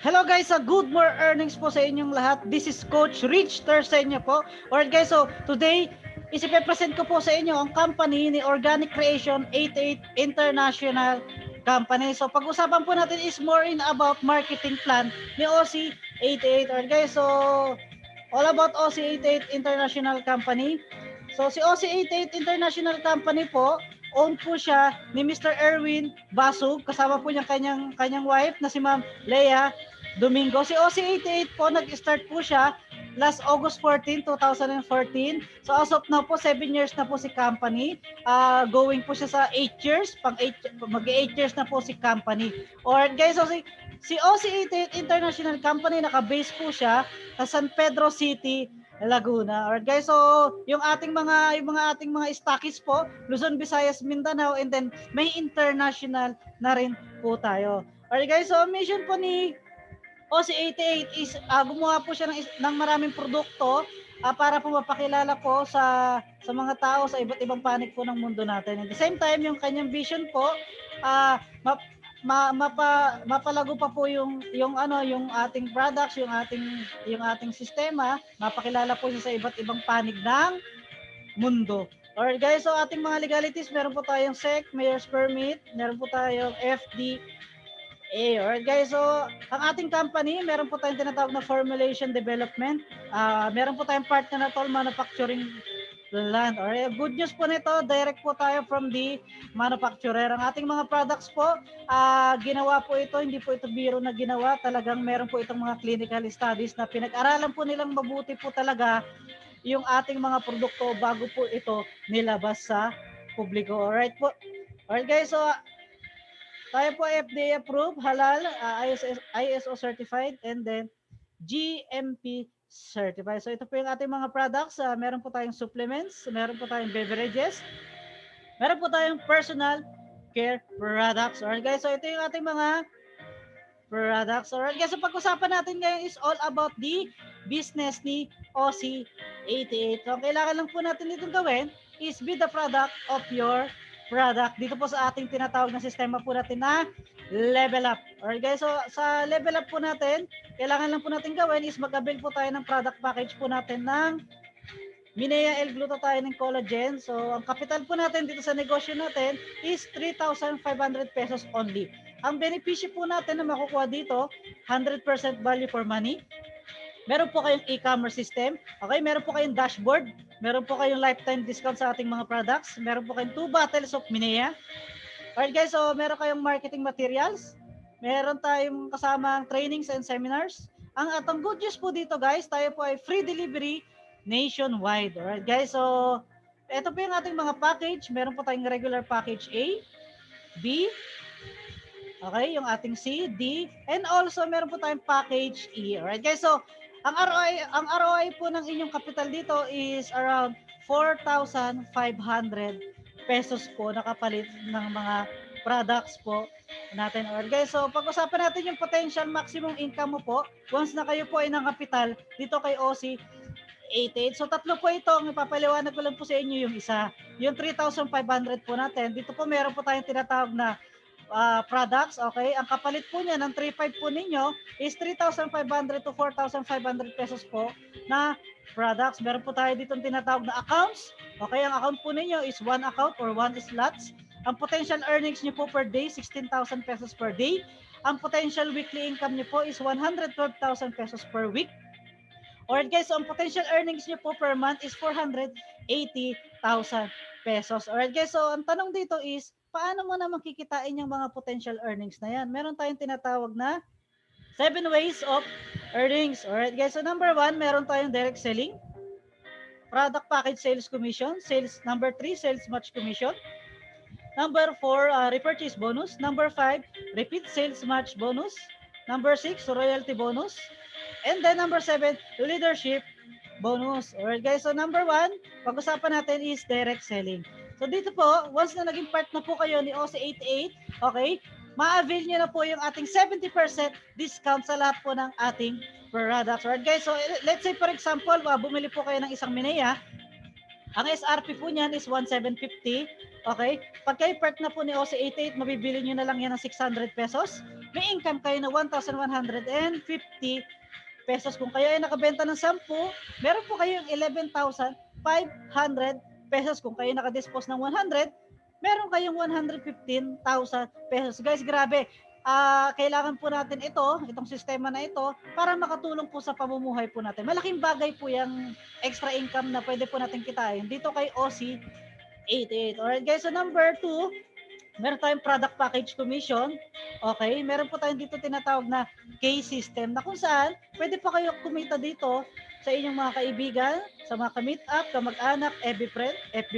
Hello guys, good more earnings po sa inyong lahat. This is Coach Rich Terseño po. Alright guys, so today isipe-present ko po sa inyo ang company ni Organic Creation 88 International Company. So pag-usapan po natin is more in about marketing plan ni OC 88. Alright guys, so all about OC 88 International Company. So si OC 88 International Company po, own po siya ni Mr. Erwin Basug, kasama po niya kanyang wife na si Ma'am Leia Domingo. Si OC88 po, nag-start po siya last August 14, 2014. So as of now po, 7 years na po si company. Going po siya sa 8 years. Mag-8 years na po si company. Alright guys, so si OC88 International Company, naka-base po siya sa San Pedro City, Laguna. Alright guys, so yung ating mga stockists po, Luzon, Visayas, Mindanao, and then may international na rin po tayo. Alright guys, so mission po ni OC88 is gumawa po siya ng maraming produkto para po mapakilala po sa mga tao sa iba't ibang panig po ng mundo natin. At the same time, yung kanyang vision po, mapalago pa po yung ating products, yung ating sistema, mapakilala po siya sa iba't ibang panig ng mundo. Alright guys, so ating mga legalities, meron po tayong SEC, Mayor's Permit, meron po tayong FDA. Alright guys, so ang ating company, meron po tayong tinatawag na formulation development. Meron po tayong partner na toll manufacturing land. Alright, good news po nito, direct po tayo from the manufacturer. Ang ating mga products po, ginawa po ito, hindi po ito biro na ginawa. Talagang meron po itong mga clinical studies na pinag-aralan po nilang mabuti po talaga yung ating mga produkto bago po ito nilabas sa publiko. Alright po. Alright guys, so tayo po FDA approved, halal, ISO certified, and then GMP certified. So ito po yung ating mga products. Meron po tayong supplements, meron po tayong beverages, meron po tayong personal care products. Alright guys, so ito yung ating mga products. Alright guys, so pag-usapan natin ngayon is all about the business ni OC88. So ang kailangan lang po natin dito gawin is be the product of your product. Dito po sa ating tinatawag na sistema po natin na level up. Alright guys, so sa level up po natin, kailangan lang po natin gawin is mag-avail po tayo ng product package po natin ng Minea L-glutathione collagen. So ang capital po natin dito sa negosyo natin is 3,500 pesos only. Ang benepisyo po natin na makukuha dito, 100% value for money. Meron po kayong e-commerce system. Okay, meron po kayong dashboard. Meron po kayong lifetime discount sa ating mga products. Meron po kayong 2 bottles of Minea. Alright guys, so meron kayong marketing materials. Meron tayong kasamang trainings and seminars. Ang good news po dito guys, tayo po ay free delivery nationwide. Alright guys, so ito po yung ating mga package. Meron po tayong regular package A, B, okay, yung ating C, D, and also meron po tayong package E. Alright guys, so ang ROI po ng inyong capital dito is around 4,500 pesos po nakapalit ng mga products po natin. Alright guys, so pag-usapan natin yung potential maximum income mo po once na kayo po ay ng capital dito kay OC88. So tatlo po ito, ang ipapaliwanag ko lang po sa inyo yung isa. Yung 3,500 po natin, dito po meron po tayong tinatawag na products, okay? Ang kapalit po niya ng 3,500 po ninyo is 3,500 to 4,500 pesos po na products. Meron po tayo dito tinatawag na accounts. Okay, ang account po ninyo is 1 account or 1 slots. Ang potential earnings niyo po per day, 16,000 pesos per day. Ang potential weekly income niyo po is 112,000 pesos per week. Alright guys, so ang potential earnings niyo po per month is 480,000 pesos. Alright guys, so ang tanong dito is, paano mo na makikitain yung mga potential earnings na yan? Meron tayong tinatawag na 7 ways of earnings. Alright guys, so number 1, meron tayong direct selling, product package sales commission, number 3, sales match commission, number 4, repurchase bonus, number 5, repeat sales match bonus, number 6, royalty bonus, and then number 7, leadership bonus. Alright guys, so number 1, pag-usapan natin is direct selling. So dito po, once na naging part na po kayo ni OC88, okay, ma-avail nyo na po yung ating 70% discount sa lahat po ng ating products. Alright guys, so let's say for example, bumili po kayo ng isang Minea, ang SRP po niyan is 1,750. Okay? Pag kayo part na po ni OC88, mabibili nyo na lang yan ng 600 pesos. may income kayo na 1,150 pesos. Kung kayo ay nakabenta ng 10, meron po kayong 11,500 pesos. Kung kayo nakadispose ng 100, meron kayong 115,000 pesos. Guys, grabe. Kailangan po natin itong sistema na ito para makatulong po sa pamumuhay po natin. Malaking bagay po yung extra income na pwede po natin kitain dito kay OC 88. Alright guys, so number 2, meron tayong product package commission. Okay, meron po tayong dito tinatawag na K-system na kung saan pwede po kayo kumita dito sa inyong mga kaibigan, sa mga ka-meet up, kamag-anak, FB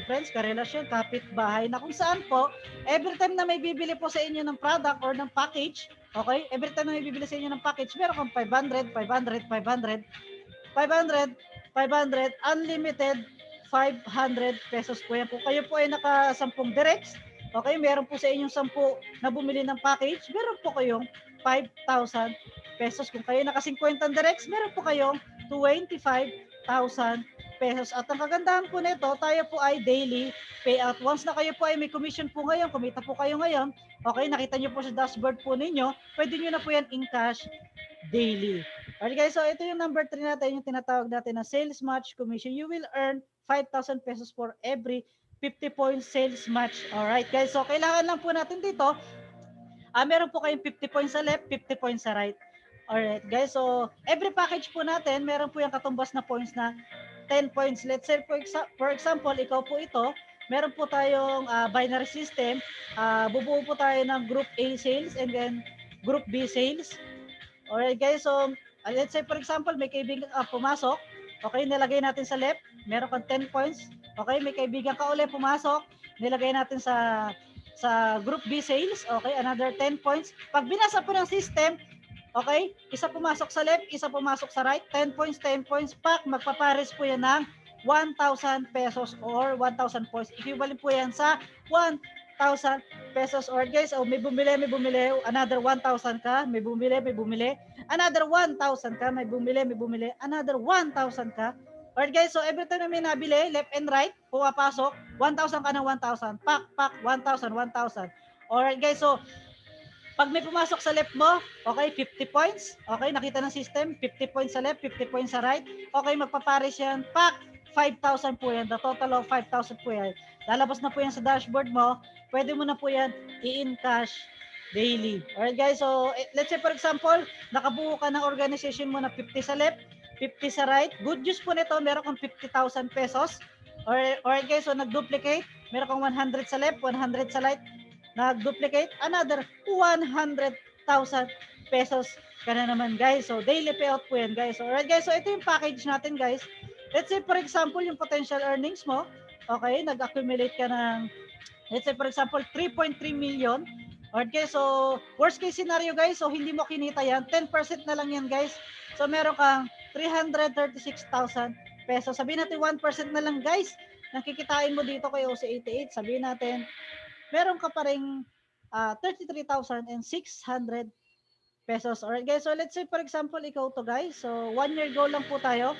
friends, karelasyon, kapitbahay, na kung saan po, every time na may bibili po sa inyo ng product or ng package, okay, every time na may bibili sa inyo ng package, meron kang 500, 500, 500, 500, 500, unlimited 500 pesos po yan. Kung kayo po ay naka 10 directs, okay, meron po sa inyong 10 na bumili ng package, meron po kayong 5,000 pesos. Kung kayo naka 50 directs, meron po kayong 25,000 pesos. At ang kagandahan po nito, tayo po ay daily payout. Once na kayo po ay may commission po ngayon, kumita po kayo ngayon, okay, nakita nyo po sa dashboard po ninyo, pwede nyo na po yan in cash daily. Alright guys, so ito yung number 3 natin, yung tinatawag natin na sales match commission. You will earn 5,000 pesos for every 50 points sales match. Alright guys, so kailangan lang po natin dito, meron po kayong 50 points sa left, 50 points sa right. Alright guys, so every package po natin, meron po yung katumbas na points na 10 points. Let's say for example, ikaw po ito, meron po tayong binary system, bubuo po tayo ng group A sales and then group B sales. Alright guys, so let's say for example, may kaibigan pumasok, okay, nilagay natin sa left, meron kang 10 points. Okay, may kaibigan ka ulit pumasok, nilagay natin sa group B sales, okay, another 10 points. Pag binasa po ng system, okay, isa pumasok sa left, isa pumasok sa right, 10 points, 10 points, pak, magpapares po yan ng 1,000 pesos or 1,000 points. Equivalent po yan sa 1,000 pesos. Or guys, may bumili, another 1,000 ka, may bumili, another 1,000 ka, may bumili, another 1,000 ka. Or guys, so every time na may nabili, left and right, pumapasok, 1,000 ka ng 1,000, pak, 1,000, 1,000. Or guys, so pag may pumasok sa left mo, okay, 50 points. Okay, nakita ng system, 50 points sa left, 50 points sa right. Okay, magpapares yan. Pak, 5,000 po yan. The total of 5,000 po yan. Lalabas na po yan sa dashboard mo. Pwede mo na po yan i-in cash daily. Alright guys, so let's say for example, nakabuo ka ng organization mo na 50 sa left, 50 sa right. Good news po nito, meron kang 50,000 pesos. Alright guys, so nag-duplicate. Meron kang 100 sa left, 100 sa right. Nag-duplicate, another 100,000 pesos ka na naman guys. So daily payout po yan guys. Alright guys, so ito yung package natin guys. Let's say for example, yung potential earnings mo, okay, nag-accumulate ka ng, let's say for example, 3.3 million. Alright guys, so worst case scenario guys, so hindi mo kinita yan, 10% na lang yan guys. So meron kang 336,000 pesos. Sabihin natin 1% na lang guys, nakikitain mo dito kay OC88. Sabihin natin, meron ka pa rin 33,600 pesos. Alright guys, so let's say for example, ikaw to guys. So 1 year goal lang po tayo.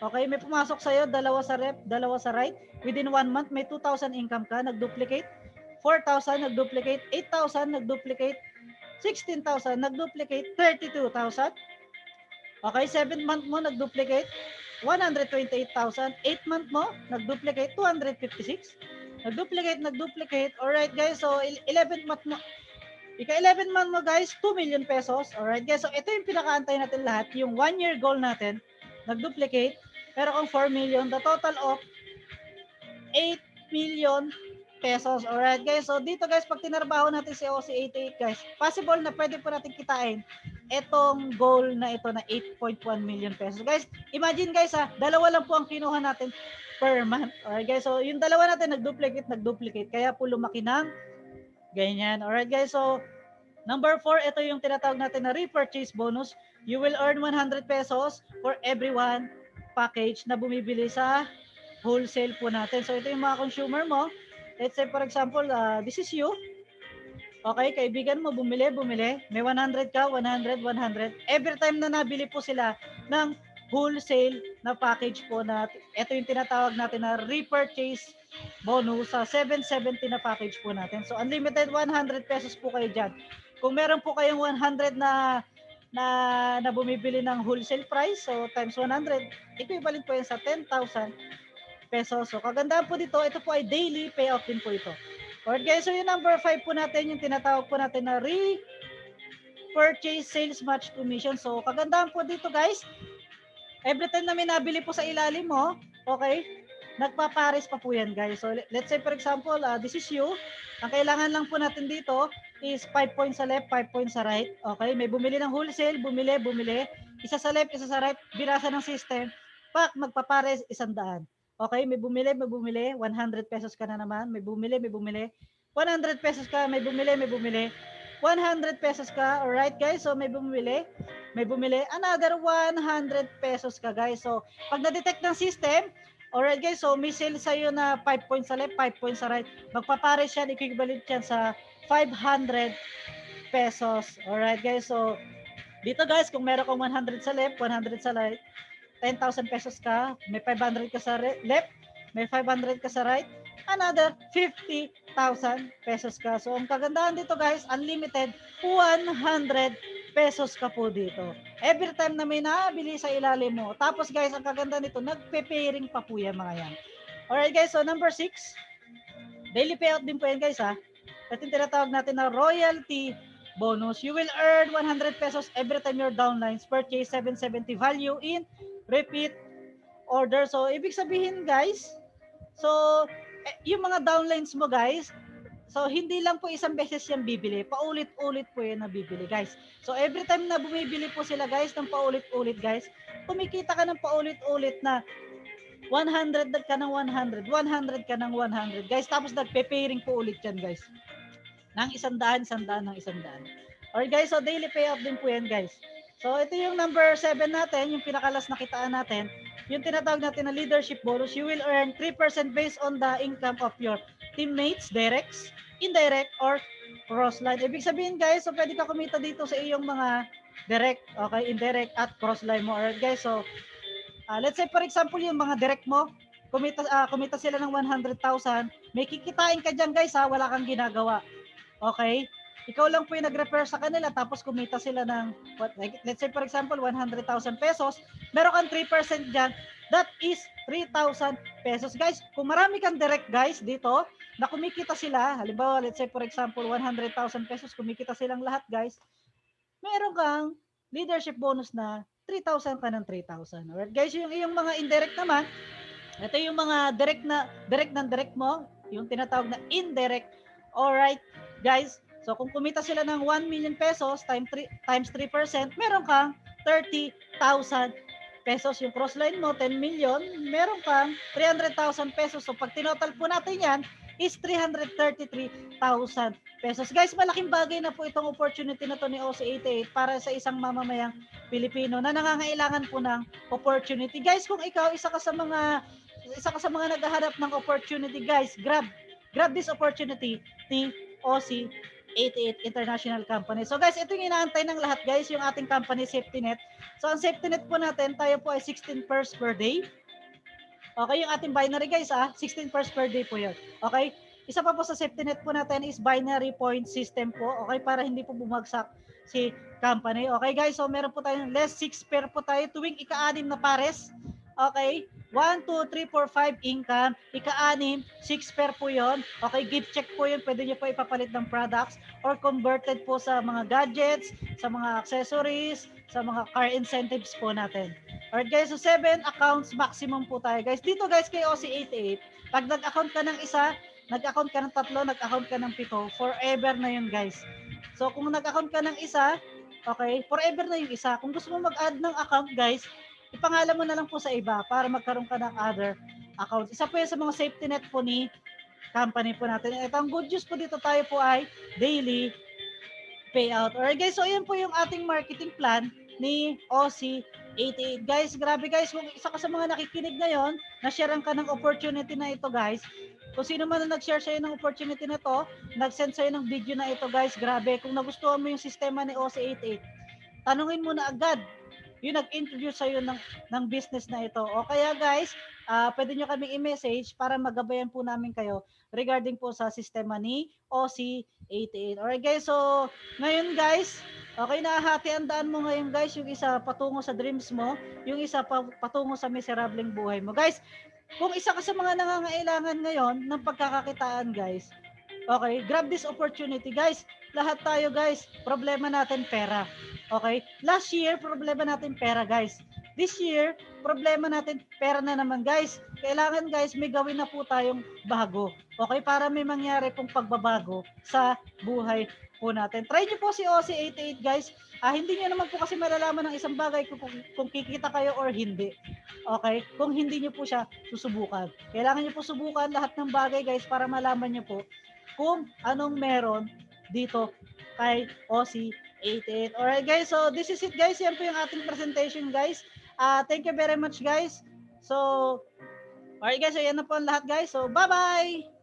Okay, may pumasok sa'yo, dalawa sa left, dalawa sa right. Within 1 month, may 2,000 income ka, nag-duplicate. 4,000, nag-duplicate. 8,000, nag-duplicate. 16,000, nag-duplicate. 32,000. Okay, 7th month mo, nag-duplicate. 128,000. 8th month mo, nag-duplicate. 256. Nag-duplicate. Alright guys, so 11th month mo. Ika-11th month mo guys, 2 million pesos. Alright guys, so ito yung pinakaantay natin lahat. Yung 1 year goal natin, nag-duplicate. Pero kung 4 million, the total of 8 million pesos. Alright guys, so dito guys, pag tinarbaho natin si OC88 guys, possible na pwede po natin kitain itong goal na ito na 8.1 million pesos. Guys, imagine guys dalawa lang po ang kinuha natin per month. Alright guys, so yung dalawa natin nag-duplicate. Kaya po lumaki ng ganyan. Alright guys, so number 4, ito yung tinatawag natin na repurchase bonus. You will earn 100 pesos for every one package na bumibili sa wholesale po natin. So ito yung mga consumer mo. Let's say for example, this is you. Okay, kaibigan mo, bumili. May 100 ka, 100. Every time na nabili po sila ng wholesale na package po na ito yung tinatawag natin na repurchase bonus sa 770 na package po natin. So unlimited 100 pesos po kayo dyan. Kung meron po kayong 100 na bumibili ng wholesale price, so times 100, equivalent po yan sa 10,000 pesos. So kagandahan po dito, ito po ay daily payout din po ito. Alright guys, so yung number 5 po natin, yung tinatawag po natin na repurchase sales match commission. So kagandahan po dito guys, every time na may nabili po sa ilalim mo, okay, nagpapares pa po yan guys. So let's say for example, this is you. Ang kailangan lang po natin dito is 5 points sa left, 5 points sa right. Okay, may bumili ng wholesale, bumili. Isa sa left, isa sa right, binasa ng system. Pak, magpapares 100. Okay, may bumili, 100 pesos ka na naman. May bumili. 100 pesos ka, may bumili. 100 pesos ka, alright guys, so may bumili, another 100 pesos ka guys. So, pag na-detect ng system, alright guys, so may sale sa'yo na 5 points sa left, 5 points sa right. Magpapares yan, equivalent yan sa 500 pesos. Alright guys, so dito guys, kung meron kang 100 sa left, 100 sa right, 10,000 pesos ka, may 500 ka sa left, may 500 ka sa right, another 50,000 pesos ka. So ang kagandahan dito guys, unlimited 100 pesos ka po dito. Every time na may nabili sa ilalim mo. Tapos guys, ang kaganda nito, nagpe-pairing pa po yan mga yan. Alright guys, so number 6, daily payout din po yan guys ha. Ito yung tinatawag natin na royalty bonus. You will earn 100 pesos every time your downlines purchase 770 value in repeat order. So ibig sabihin guys, so yung mga downlines mo guys, so hindi lang po isang beses yan bibili, paulit-ulit po yan na bibili guys. So every time na bumibili po sila guys ng paulit-ulit guys, kumikita ka ng paulit-ulit na 100 ka ng 100, 100 ka ng 100 guys. Tapos nagpe-pairing po ulit yan guys. Ng 100, 100, ng 100. Alright guys, so daily payout din po yan guys. So ito yung number 7 natin, yung pinakalas na kitaan natin, yung tinatawag natin na leadership bonus. You will earn 3% based on the income of your teammates, directs, indirect, or cross-line. Ibig sabihin guys, so pwede ka kumita dito sa iyong mga direct, okay, indirect, at cross-line mo. Alright guys, so let's say for example, yung mga direct mo, kumita sila ng 100,000, may kikitain ka dyan guys ha, wala kang ginagawa. Okay? Ikaw lang po yung nag-refer sa kanila tapos kumita sila ng, let's say for example, 100,000 pesos. Meron kang 3% dyan. That is 3,000 pesos. Guys, kung marami kang direct guys dito, na kumikita sila, halimbawa, let's say for example, 100,000 pesos, kumikita silang lahat guys, meron kang leadership bonus na 3,000 ka ng 3,000. Alright guys, yung mga indirect naman, ito yung mga direct mo, yung tinatawag na indirect. Alright, guys. So, kung kumita sila ng 1 million pesos times 3%, meron kang 30,000 pesos. Yung crossline mo, 10 million, meron kang 300,000 pesos. So, pag tinotal po natin yan, is 333,000 pesos. Guys, malaking bagay na po itong opportunity na to ni OC88 para sa isang mamamayang Pilipino na nangangailangan po ng opportunity. Guys, kung ikaw isa ka sa mga naghahanap ng opportunity, guys, grab this opportunity ni OC88 International Company. So guys, ito yung inaantay ng lahat guys, yung ating company safety net. So ang safety net po natin, tayo po ay 16 pairs per day. Okay, yung ating binary guys 16 pairs per day po yun. Okay, isa pa po sa safety net po natin is binary point system po. Okay, para hindi po bumagsak si company. Okay guys, so meron po tayong less 6 pair po tayo tuwing ika-6 na pares. Okay, 1, 2, 3, 4, 5 income, ika-6, 6 pair po yun. Okay, gift check po yun, pwede nyo po ipapalit ng products or converted po sa mga gadgets, sa mga accessories, sa mga car incentives po natin. Alright guys, so 7 accounts maximum po tayo guys. Dito guys kay OC88, pag nag-account ka ng isa, nag-account ka ng 3, nag-account ka ng 7, forever na yun guys. So kung nag-account ka ng isa, okay, forever na yung isa. Kung gusto mo mag-add ng account guys, ipangalan mo na lang po sa iba para magkaroon ka ng other accounts. Isa po yan sa mga safety net po ni company po natin. Ito ang good news po dito, tayo po ay daily payout. Alright guys, so yan po yung ating marketing plan ni OC88. Guys, grabe guys, kung isa ka sa mga nakikinig ngayon, na-sharean ka ng opportunity na ito guys. Kung sino man na nag-share sa'yo ng opportunity na to, nag-send sa'yo ng video na ito guys, grabe. Kung nagustuhan mo yung sistema ni OC88, tanungin mo na agad yung nag-introduce sa'yo ng business na ito. O kaya guys, pwede nyo kaming i-message para magabayan po namin kayo regarding po sa sistema ni OC88. Alright guys, so ngayon guys, okay, nahati ang daan mo ngayon guys, yung isa patungo sa dreams mo, yung isa patungo sa miserableng buhay mo. Guys, kung isa ka sa mga nangangailangan ngayon ng pagkakakitaan guys, okay, grab this opportunity guys. Lahat tayo guys, problema natin pera. Okay? Last year, problema natin pera guys. This year, problema natin pera na naman guys. Kailangan guys, may gawin na po tayong bago. Okay? Para may mangyari pong pagbabago sa buhay po natin. Try nyo po si OC88 guys. Hindi nyo naman po kasi malalaman ng isang bagay kung kikita kayo or hindi. Okay? Kung hindi nyo po siya susubukan. Kailangan nyo po subukan lahat ng bagay guys para malaman nyo po kung anong meron dito kay OC88. Alright guys, so this is it guys. Yan po yung ating presentation guys. Thank you very much guys. So, alright guys, so yan na po ang lahat guys. So, bye-bye!